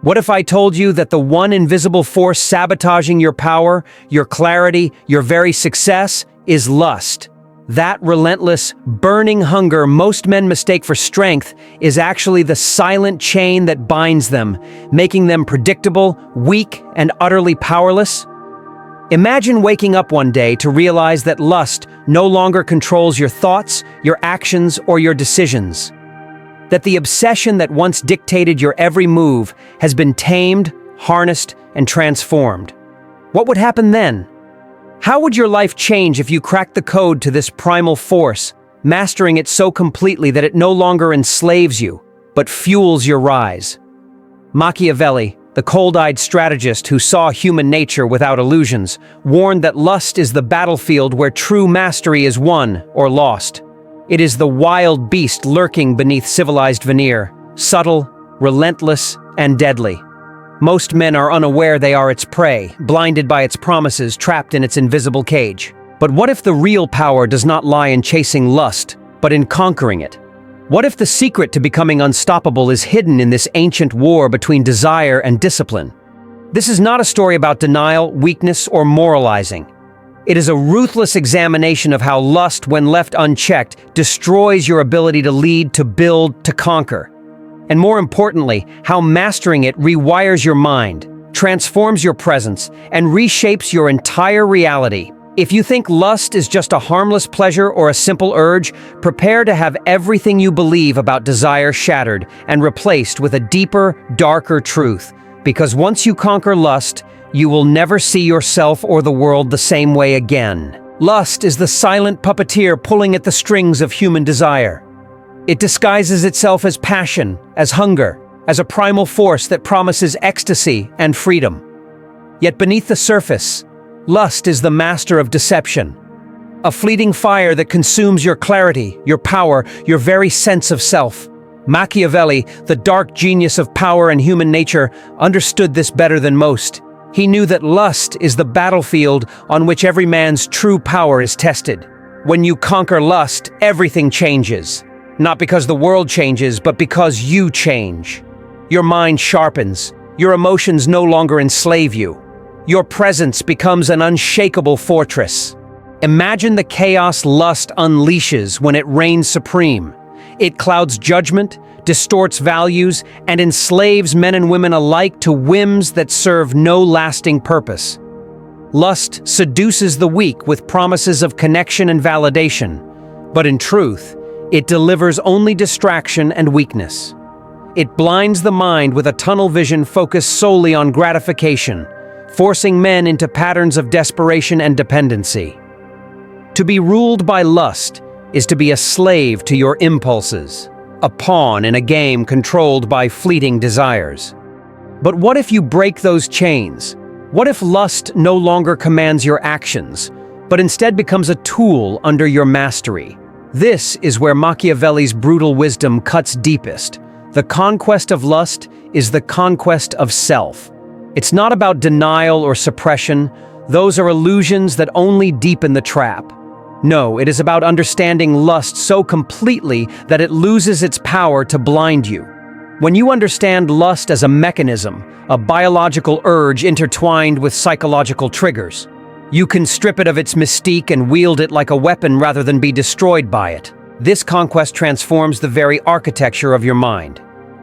What if I told you that the one invisible force sabotaging your power, your clarity, your very success is lust? That relentless, burning hunger most men mistake for strength is actually the silent chain that binds them, making them predictable, weak, and utterly powerless. Imagine waking up one day to realize that lust no longer controls your thoughts, your actions, or your decisions. That the obsession that once dictated your every move has been tamed, harnessed, and transformed. What would happen then? How would your life change if you cracked the code to this primal force, mastering it so completely that it no longer enslaves you, but fuels your rise? Machiavelli, the cold-eyed strategist who saw human nature without illusions, warned that lust is the battlefield where true mastery is won or lost. It is the wild beast lurking beneath civilized veneer, subtle, relentless, and deadly. Most men are unaware they are its prey, blinded by its promises, trapped in its invisible cage. But what if the real power does not lie in chasing lust, but in conquering it? What if the secret to becoming unstoppable is hidden in this ancient war between desire and discipline? This is not a story about denial, weakness, or moralizing. It is a ruthless examination of how lust, when left unchecked, destroys your ability to lead, to build, to conquer. And more importantly, how mastering it rewires your mind, transforms your presence, and reshapes your entire reality. If you think lust is just a harmless pleasure or a simple urge, prepare to have everything you believe about desire shattered and replaced with a deeper, darker truth. Because once you conquer lust, you will never see yourself or the world the same way again. Lust is the silent puppeteer pulling at the strings of human desire. It disguises itself as passion, as hunger, as a primal force that promises ecstasy and freedom. Yet beneath the surface, lust is the master of deception. A fleeting fire that consumes your clarity, your power, your very sense of self. Machiavelli, the dark genius of power and human nature, understood this better than most. He knew that lust is the battlefield on which every man's true power is tested. When you conquer lust, everything changes. Not because the world changes, but because you change. Your mind sharpens. Your emotions no longer enslave you. Your presence becomes an unshakable fortress. Imagine the chaos lust unleashes when it reigns supreme. It clouds judgment, distorts values, and enslaves men and women alike to whims that serve no lasting purpose. Lust seduces the weak with promises of connection and validation, but in truth, it delivers only distraction and weakness. It blinds the mind with a tunnel vision focused solely on gratification, forcing men into patterns of desperation and dependency. To be ruled by lust is to be a slave to your impulses, a pawn in a game controlled by fleeting desires. But what if you break those chains? What if lust no longer commands your actions, but instead becomes a tool under your mastery? This is where Machiavelli's brutal wisdom cuts deepest. The conquest of lust is the conquest of self. It's not about denial or suppression. Those are illusions that only deepen the trap. No, it is about understanding lust so completely that it loses its power to blind you. When you understand lust as a mechanism, a biological urge intertwined with psychological triggers, you can strip it of its mystique and wield it like a weapon rather than be destroyed by it. This conquest transforms the very architecture of your mind.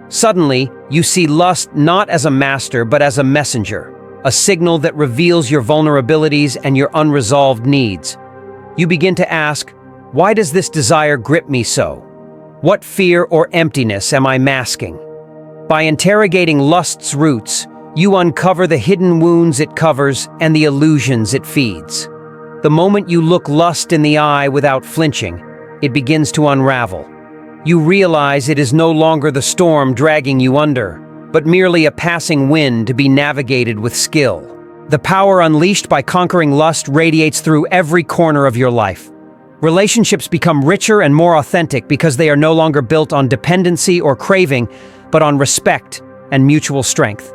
Suddenly, you see lust not as a master but as a messenger, a signal that reveals your vulnerabilities and your unresolved needs. You begin to ask, why does this desire grip me so? What fear or emptiness am I masking? By interrogating lust's roots, you uncover the hidden wounds it covers and the illusions it feeds. The moment you look lust in the eye without flinching, it begins to unravel. You realize it is no longer the storm dragging you under, but merely a passing wind to be navigated with skill. The power unleashed by conquering lust radiates through every corner of your life. Relationships become richer and more authentic because they are no longer built on dependency or craving, but on respect and mutual strength.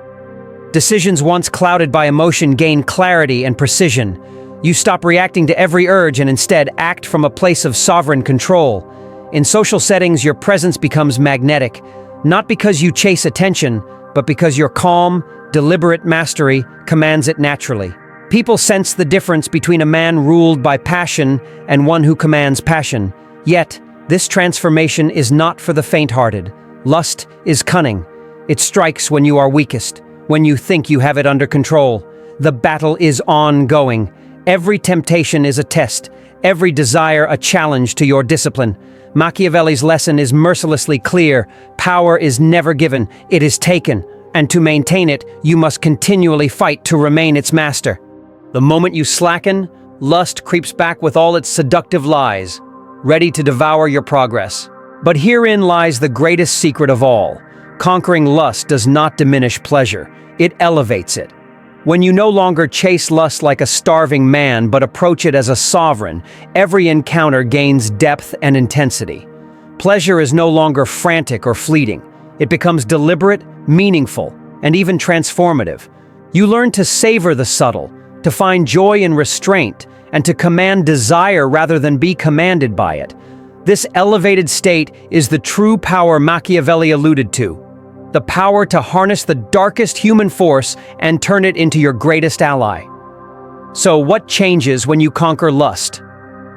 Decisions once clouded by emotion gain clarity and precision. You stop reacting to every urge and instead act from a place of sovereign control. In social settings, your presence becomes magnetic, not because you chase attention, but because your calm, deliberate mastery commands it naturally. People sense the difference between a man ruled by passion and one who commands passion. Yet, this transformation is not for the faint-hearted. Lust is cunning. It strikes when you are weakest, when you think you have it under control. The battle is ongoing. Every temptation is a test, every desire a challenge to your discipline. Machiavelli's lesson is mercilessly clear. Power is never given, it is taken. And to maintain it, you must continually fight to remain its master. The moment you slacken, lust creeps back with all its seductive lies, ready to devour your progress. But herein lies the greatest secret of all. Conquering lust does not diminish pleasure, it elevates it. When you no longer chase lust like a starving man but approach it as a sovereign, every encounter gains depth and intensity. Pleasure is no longer frantic or fleeting. It becomes deliberate, meaningful, and even transformative. You learn to savor the subtle, to find joy in restraint, and to command desire rather than be commanded by it. This elevated state is the true power Machiavelli alluded to. The power to harness the darkest human force and turn it into your greatest ally. So what changes when you conquer lust?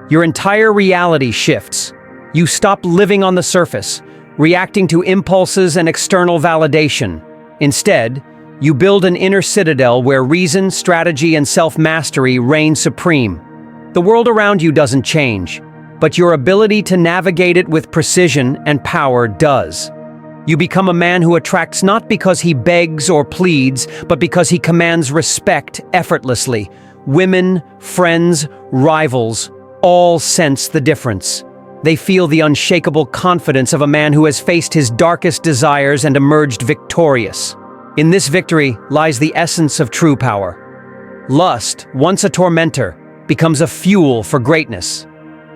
Your entire reality shifts. You stop living on the surface, reacting to impulses and external validation. Instead, you build an inner citadel where reason, strategy, and self-mastery reign supreme. The world around you doesn't change, but your ability to navigate it with precision and power does. You become a man who attracts not because he begs or pleads, but because he commands respect effortlessly. Women, friends, rivals, all sense the difference. They feel the unshakable confidence of a man who has faced his darkest desires and emerged victorious. In this victory lies the essence of true power. Lust, once a tormentor, becomes a fuel for greatness.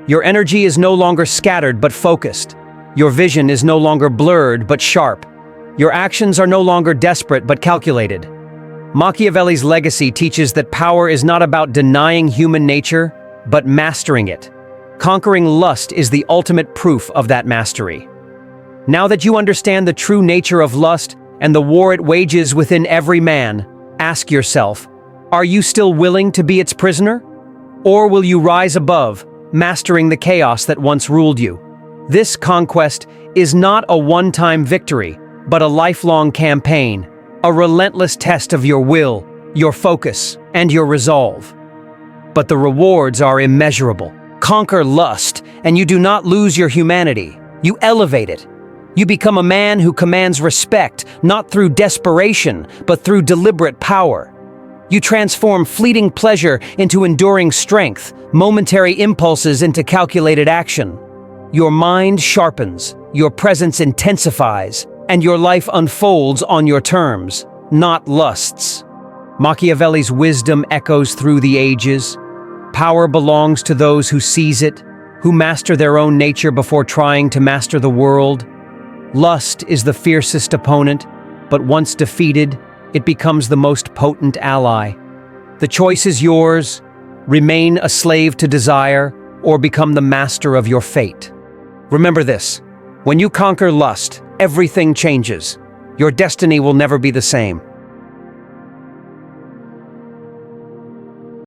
Your energy is no longer scattered but focused. Your vision is no longer blurred but sharp. Your actions are no longer desperate but calculated. Machiavelli's legacy teaches that power is not about denying human nature, but mastering it. Conquering lust is the ultimate proof of that mastery. Now that you understand the true nature of lust and the war it wages within every man, ask yourself, are you still willing to be its prisoner? Or will you rise above, mastering the chaos that once ruled you? This conquest is not a one-time victory, but a lifelong campaign, a relentless test of your will, your focus, and your resolve. But the rewards are immeasurable. Conquer lust, and you do not lose your humanity. You elevate it. You become a man who commands respect, not through desperation, but through deliberate power. You transform fleeting pleasure into enduring strength, momentary impulses into calculated action. Your mind sharpens, your presence intensifies, and your life unfolds on your terms, not lust's. Machiavelli's wisdom echoes through the ages. Power belongs to those who seize it, who master their own nature before trying to master the world. Lust is the fiercest opponent, but once defeated, it becomes the most potent ally. The choice is yours: remain a slave to desire, or become the master of your fate. Remember this: when you conquer lust, everything changes. Your destiny will never be the same.